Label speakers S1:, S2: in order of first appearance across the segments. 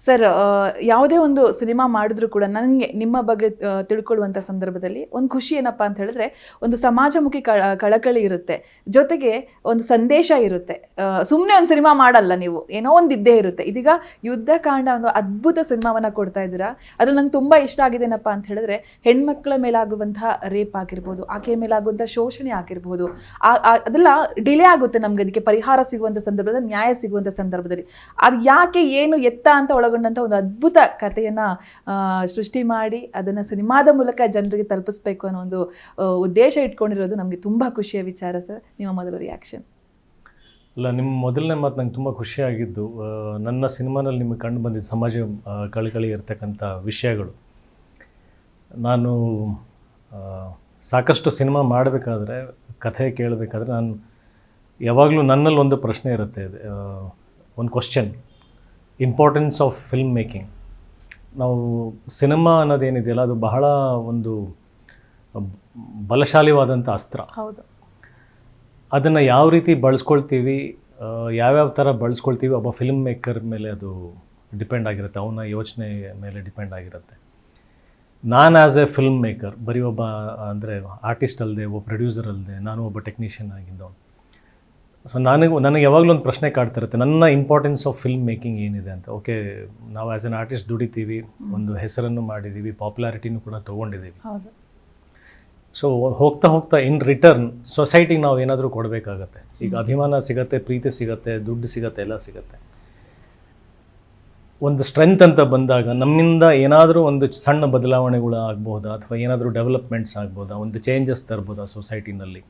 S1: Sir, ಯಾವುದೇ ಒಂದು cinema ಮಾಡಿದ್ರು ಕೂಡ ನನಗೆ ನಿಮ್ಮ ಬಗ್ಗೆ ತಿಳ್ಕೊಳ್ಳುವಂಥ ಸಂದರ್ಭದಲ್ಲಿ ಒಂದು ಖುಷಿ ಏನಪ್ಪ ಅಂತ ಹೇಳಿದ್ರೆ, ಒಂದು ಸಮಾಜಮುಖಿ ಕಳಕಳಿ ಇರುತ್ತೆ, ಜೊತೆಗೆ ಒಂದು ಸಂದೇಶ ಇರುತ್ತೆ. ಸುಮ್ಮನೆ ಒಂದು ಸಿನಿಮಾ ಮಾಡಲ್ಲ ನೀವು, ಏನೋ ಒಂದು ಇದ್ದೇ ಇರುತ್ತೆ. ಇದೀಗ ಯುದ್ಧಕಾಂಡ ಒಂದು ಅದ್ಭುತ ಸಿನಿಮಾವನ್ನು ಕೊಡ್ತಾ ಇದ್ದೀರಾ. ಅದು ನಂಗೆ ತುಂಬ ಇಷ್ಟ ಆಗಿದೆ ಏನಪ್ಪ ಅಂತ ಹೇಳಿದ್ರೆ, ಹೆಣ್ಮಕ್ಳ ಮೇಲಾಗುವಂತಹ ರೇಪ್ ಆಗಿರ್ಬೋದು, ಆಕೆಯ ಮೇಲಾಗುವಂಥ ಶೋಷಣೆ ಆಗಿರ್ಬೋದು, ಅದೆಲ್ಲ ಡಿಲೇ ಆಗುತ್ತೆ ನಮ್ಗೆ ಅದಕ್ಕೆ ಪರಿಹಾರ ಸಿಗುವಂಥ ಸಂದರ್ಭದಲ್ಲಿ, ನ್ಯಾಯ ಸಿಗುವಂಥ ಸಂದರ್ಭದಲ್ಲಿ. ಅದು ಯಾಕೆ ಏನು ಎತ್ತ ಅಂತ ಒಳಗೊಂಡಂಥ ಒಂದು ಅದ್ಭುತ ಕಥೆಯನ್ನು ಸೃಷ್ಟಿ ಮಾಡಿ ಅದನ್ನು ಸಿನಿಮಾದ ಮೂಲಕ ಜನರಿಗೆ ತಲುಪಿಸ್ಬೇಕು ಅನ್ನೋ ಒಂದು ಉದ್ದೇಶ ಇಟ್ಕೊಂಡಿರೋದು ನಮಗೆ ತುಂಬ ಖುಷಿಯ ವಿಚಾರ ಸರ್. ನಿಮ್ಮ ಮೊದಲ ರಿಯಾಕ್ಷನ್?
S2: ಇಲ್ಲ, ನಿಮ್ಮ ಮೊದಲನೇ ಮಾತು ನಂಗೆ ತುಂಬ ಖುಷಿಯಾಗಿದ್ದು, ನನ್ನ ಸಿನಿಮಾನಲ್ಲಿ ನಿಮಗೆ ಕಂಡು ಬಂದಿದ್ದ ಸಮಾಜ ಕಳಕಳಿ ಇರ್ತಕ್ಕಂಥ ವಿಷಯಗಳು. ನಾನು ಸಾಕಷ್ಟು ಸಿನಿಮಾ ಮಾಡಬೇಕಾದ್ರೆ, ಕಥೆ ಕೇಳಬೇಕಾದ್ರೆ ನಾನು ಯಾವಾಗಲೂ ನನ್ನಲ್ಲಿ ಒಂದು ಪ್ರಶ್ನೆ ಇರುತ್ತೆ, ಒಂದು question: importance of film making. ನಾವು ಸಿನಿಮಾ ಅನ್ನೋದೇನಿದೆಯಲ್ಲ, ಅದು ಬಹಳ ಒಂದು ಬಲಶಾಲಿವಾದಂಥ ಅಸ್ತ್ರ.
S1: ಹೌದು.
S2: ಅದನ್ನು ಯಾವ ರೀತಿ ಬಳಸ್ಕೊಳ್ತೀವಿ, ಯಾವ್ಯಾವ ಥರ ಬಳಸ್ಕೊಳ್ತೀವಿ, ಒಬ್ಬ ಫಿಲ್ಮ್ ಮೇಕರ್ ಮೇಲೆ ಅದು ಡಿಪೆಂಡ್ ಆಗಿರುತ್ತೆ, ಅವನ ಯೋಚನೆ ಮೇಲೆ ಡಿಪೆಂಡ್ ಆಗಿರುತ್ತೆ. ನಾನು ಆ್ಯಸ್ ಎ ಫಿಲ್ಮ್ ಮೇಕರ್, ಬರೀ ಒಬ್ಬ ಅಂದರೆ ಆರ್ಟಿಸ್ಟ್ ಅಲ್ಲದೆ, ಒಬ್ಬ ಪ್ರೊಡ್ಯೂಸರ್ ಅಲ್ಲದೆ, ನಾನು ಒಬ್ಬ ಟೆಕ್ನಿಷಿಯನ್ ಆಗಿದ್ದವನು. ಸೊ ನನಗೆ ಯಾವಾಗಲೂ ಒಂದು ಪ್ರಶ್ನೆ ಕಾಡ್ತಿರುತ್ತೆ, ನನ್ನ ಇಂಪಾರ್ಟೆನ್ಸ್ ಆಫ್ ಫಿಲ್ಮ್ ಮೇಕಿಂಗ್ ಏನಿದೆ ಅಂತ. ಓಕೆ, ನಾವು ಆ್ಯಸ್ ಎನ್ ಆರ್ಟಿಸ್ಟ್ ದುಡಿತೀವಿ, ಒಂದು ಹೆಸರನ್ನು ಮಾಡಿದ್ದೀವಿ, ಪಾಪ್ಯುಲಾರಿಟಿನೂ ಕೂಡ ತೊಗೊಂಡಿದ್ದೀವಿ. ಸೊ ಹೋಗ್ತಾ ಹೋಗ್ತಾ ಇನ್ ರಿಟರ್ನ್ ಸೊಸೈಟಿಗೆ ನಾವು ಏನಾದರೂ ಕೊಡಬೇಕಾಗತ್ತೆ. ಈಗ ಅಭಿಮಾನ ಸಿಗತ್ತೆ, ಪ್ರೀತಿ ಸಿಗತ್ತೆ, ದುಡ್ಡು ಸಿಗತ್ತೆ, ಎಲ್ಲ ಸಿಗತ್ತೆ. ಒಂದು ಸ್ಟ್ರೆಂತ್ ಅಂತ ಬಂದಾಗ ನಮ್ಮಿಂದ ಏನಾದರೂ ಒಂದು ಸಣ್ಣ ಬದಲಾವಣೆಗಳು ಆಗ್ಬೋದಾ, ಅಥವಾ ಏನಾದರೂ ಡೆವಲಪ್ಮೆಂಟ್ಸ್ ಆಗ್ಬೋದಾ, ಒಂದು ಚೇಂಜಸ್ ತರ್ಬೋದಾ ಸೊಸೈಟಿನಲ್ಲಿ.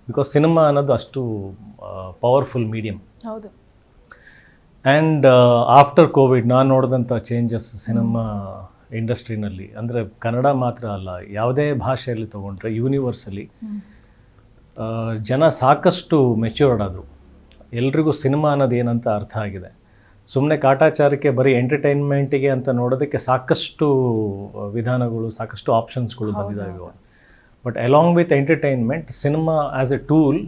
S2: ಬಿಕಾಸ್ ಸಿನಿಮಾ ಅನ್ನೋದು ಅಷ್ಟು ಪವರ್ಫುಲ್ ಮೀಡಿಯಮ್.
S1: ಹೌದು.
S2: ಆ್ಯಂಡ್ ಆಫ್ಟರ್ ಕೋವಿಡ್ ನಾನು ನೋಡಿದಂಥ ಚೇಂಜಸ್ ಸಿನಿಮಾ ಇಂಡಸ್ಟ್ರಿನಲ್ಲಿ, ಅಂದರೆ ಕನ್ನಡ ಮಾತ್ರ ಅಲ್ಲ, ಯಾವುದೇ ಭಾಷೆಯಲ್ಲಿ ತೊಗೊಂಡ್ರೆ ಯೂನಿವರ್ಸಲ್ಲಿ ಜನ ಸಾಕಷ್ಟು ಮೆಚ್ಯೂರ್ಡ್ ಆದರು. ಎಲ್ರಿಗೂ ಸಿನಿಮಾ ಅನ್ನೋದು ಏನಂತ ಅರ್ಥ ಆಗಿದೆ. ಸುಮ್ಮನೆ ಕಾಟಾಚಾರಕ್ಕೆ ಬರೀ ಎಂಟರ್ಟೈನ್ಮೆಂಟಿಗೆ ಅಂತ ನೋಡೋದಕ್ಕೆ ಸಾಕಷ್ಟು ವಿಧಾನಗಳು, ಸಾಕಷ್ಟು ಆಪ್ಷನ್ಸ್ಗಳು ಬಂದಿದ್ದಾವೆ ಇವಾಗ. But along with entertainment, cinema as A tool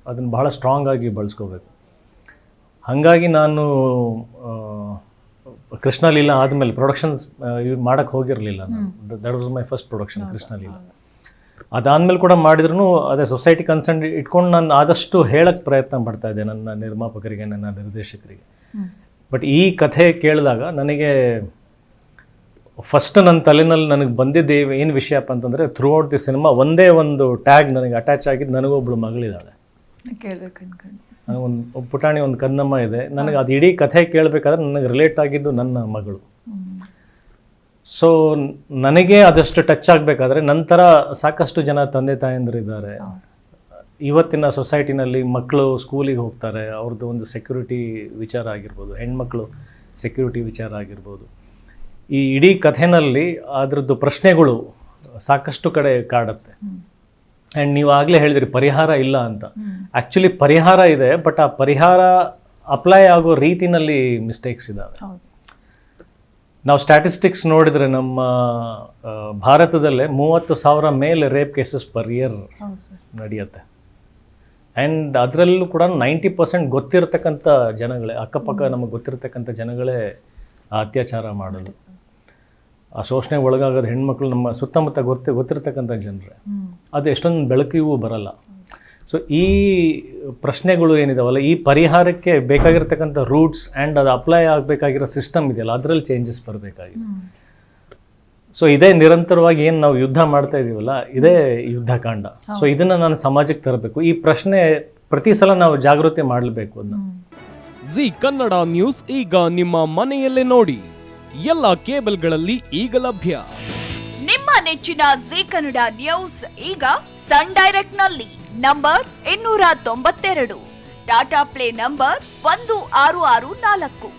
S2: ಅದನ್ನು ಬಹಳ ಸ್ಟ್ರಾಂಗ್ ಆಗಿ ಬಳಸ್ಕೋಬೇಕು. ಹಾಗಾಗಿ ನಾನು ಕೃಷ್ಣಲೀಲಾ ಆದಮೇಲೆ ಪ್ರೊಡಕ್ಷನ್ಸ್ ಮಾಡೋಕ್ಕೆ ಹೋಗಿರಲಿಲ್ಲ. ನಾನು that was my first production, Krishna Leela. ಅದಾದಮೇಲೆ ಕೂಡ ಮಾಡಿದ್ರೂ ಅದೇ ಸೊಸೈಟಿ ಕನ್ಸರ್ನ್ ಇಟ್ಕೊಂಡು ನಾನು ಆದಷ್ಟು ಹೇಳಕ್ಕೆ ಪ್ರಯತ್ನ ಪಡ್ತಾ ಇದ್ದೆ ನನ್ನ ನಿರ್ಮಾಪಕರಿಗೆ, ನನ್ನ ನಿರ್ದೇಶಕರಿಗೆ. ಬಟ್ ಈ ಕಥೆ ಕೇಳಿದಾಗ ನನಗೆ ಫಸ್ಟ್ ನನ್ನ ತಲೆನಲ್ಲಿ ನನಗೆ ಬಂದಿದ್ದೆ ಏನು ವಿಷಯಪ್ಪ ಅಂತಂದರೆ, ಥ್ರೂ ಔಟ್ ದಿ ಸಿನಿಮಾ ಒಂದೇ ಒಂದು ಟ್ಯಾಗ್ ನನಗೆ ಅಟ್ಯಾಚ್ ಆಗಿದ್ದು, ನನಗೊಬ್ಬಳು ಮಗಳಿದ್ದಾಳೆ. ಒಂದು ಪುಟಾಣಿ, ಒಂದು ಕನ್ನಮ್ಮ ಇದೆ. ನನಗೆ ಅದು ಇಡೀ ಕಥೆ ಕೇಳಬೇಕಾದ್ರೆ ನನಗೆ ರಿಲೇಟ್ ಆಗಿದ್ದು ನನ್ನ ಮಗಳು. ಸೊ ನನಗೆ ಅದಷ್ಟು ಟಚ್ ಆಗಬೇಕಾದ್ರೆ, ನಂತರ ಸಾಕಷ್ಟು ಜನ ತಂದೆ ತಾಯಂದಿರಿದ್ದಾರೆ ಇವತ್ತಿನ ಸೊಸೈಟಿನಲ್ಲಿ. ಮಕ್ಕಳು ಸ್ಕೂಲಿಗೆ ಹೋಗ್ತಾರೆ, ಅವ್ರದ್ದು ಒಂದು ಸೆಕ್ಯೂರಿಟಿ ವಿಚಾರ ಆಗಿರ್ಬೋದು, ಹೆಣ್ಮಕ್ಳು ಸೆಕ್ಯೂರಿಟಿ ವಿಚಾರ ಆಗಿರ್ಬೋದು. ಈ ಇಡೀ ಕಥೆನಲ್ಲಿ ಅದರದ್ದು ಪ್ರಶ್ನೆಗಳು ಸಾಕಷ್ಟು ಕಡೆ ಕಾಡುತ್ತೆ. ಆ್ಯಂಡ್ ನೀವು ಆಗಲೇ ಹೇಳಿದ್ರಿ ಪರಿಹಾರ ಇಲ್ಲ ಅಂತ. ಆ್ಯಕ್ಚುಲಿ ಪರಿಹಾರ ಇದೆ, ಬಟ್ ಆ ಪರಿಹಾರ ಅಪ್ಲೈ ಆಗೋ ರೀತಿನಲ್ಲಿ ಮಿಸ್ಟೇಕ್ಸ್ ಇದ್ದಾವೆ. ನಾವು ಸ್ಟ್ಯಾಟಿಸ್ಟಿಕ್ಸ್ ನೋಡಿದರೆ ನಮ್ಮ ಭಾರತದಲ್ಲೇ 30,000 ಮೇಲೆ ರೇಪ್ ಕೇಸಸ್ ಪರ್ ಇಯರ್ ನಡೆಯುತ್ತೆ. ಆ್ಯಂಡ್ ಅದರಲ್ಲೂ ಕೂಡ 90% ಗೊತ್ತಿರತಕ್ಕಂಥ ಜನಗಳೇ, ಅಕ್ಕಪಕ್ಕ ನಮಗೆ ಗೊತ್ತಿರತಕ್ಕಂಥ ಜನಗಳೇ ಆ ಅತ್ಯಾಚಾರ ಮಾಡೋದು, ಆ ಶೋಷಣೆಗೆ ಒಳಗಾಗೋದು ಹೆಣ್ಮಕ್ಳು ನಮ್ಮ ಸುತ್ತಮುತ್ತ ಗೊತ್ತಿರತಕ್ಕಂಥ ಜನರೇ. ಅದು ಎಷ್ಟೊಂದು ಬೆಳಕಿಗೂ ಬರಲ್ಲ. ಸೊ ಈ ಪ್ರಶ್ನೆಗಳು ಏನಿದಾವಲ್ಲ, ಈ ಪರಿಹಾರಕ್ಕೆ ಬೇಕಾಗಿರ್ತಕ್ಕಂಥ ರೂಟ್ಸ್ ಆ್ಯಂಡ್ ಅದು ಅಪ್ಲೈ ಆಗಬೇಕಾಗಿರೋ ಸಿಸ್ಟಮ್ ಇದೆಯಲ್ಲ, ಅದರಲ್ಲಿ ಚೇಂಜಸ್ ಬರಬೇಕಾಗಿದೆ. ಸೊ ಇದೇ ನಿರಂತರವಾಗಿ ಏನು ನಾವು ಯುದ್ಧ ಮಾಡ್ತಾ ಇದ್ದೀವಲ್ಲ, ಇದೇ ಯುದ್ಧಕಾಂಡ. ಸೊ ಇದನ್ನು ನಾನು ಸಮಾಜಕ್ಕೆ ತರಬೇಕು. ಈ ಪ್ರಶ್ನೆ ಪ್ರತಿ ಸಲ ನಾವು ಜಾಗೃತಿ ಮಾಡಲೇಬೇಕು. ಅದನ್ನು
S3: ಜಿ ಕನ್ನಡ ನ್ಯೂಸ್ ಈಗ ನಿಮ್ಮ ಮನೆಯಲ್ಲೇ ನೋಡಿ, ಎಲ್ಲ ಕೇಬಲ್ಗಳಲ್ಲಿ ಈಗ ಲಭ್ಯ.
S4: ನಿಮ್ಮ ನೆಚ್ಚಿನ ಜಿ ಕನ್ನಡ ನ್ಯೂಸ್ ಈಗ ಸನ್ ಡೈರೆಕ್ಟ್ ನಲ್ಲಿ number 292, Tata play number 1664,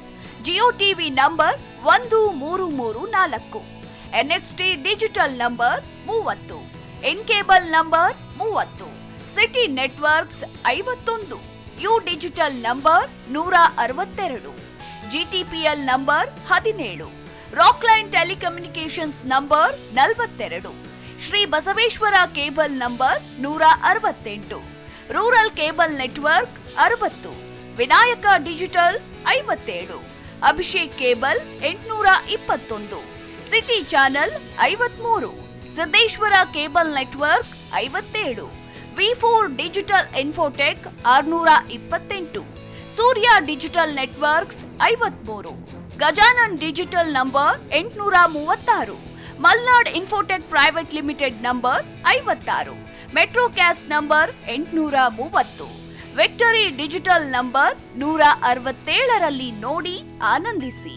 S4: Jio TV number 1334, NXT digital number 30, in cable number 30, city networks 51, U digital number 162, GTPL number 17, Rockline telecommunications number 42, Shri Basaveshwara cable number 168, rural cable network 60, Vinayaka digital 57, Abhishek cable 821, city channel 53, Siddeshwara cable network 57, V4 digital Infotech 628, Surya digital networks 53, Gajanan digital number 836, Malnad Infotech private limited number 56, Metrocast number 830, victory digital number 167ರಲ್ಲಿ ನೋಡಿ ಆನಂದಿಸಿ.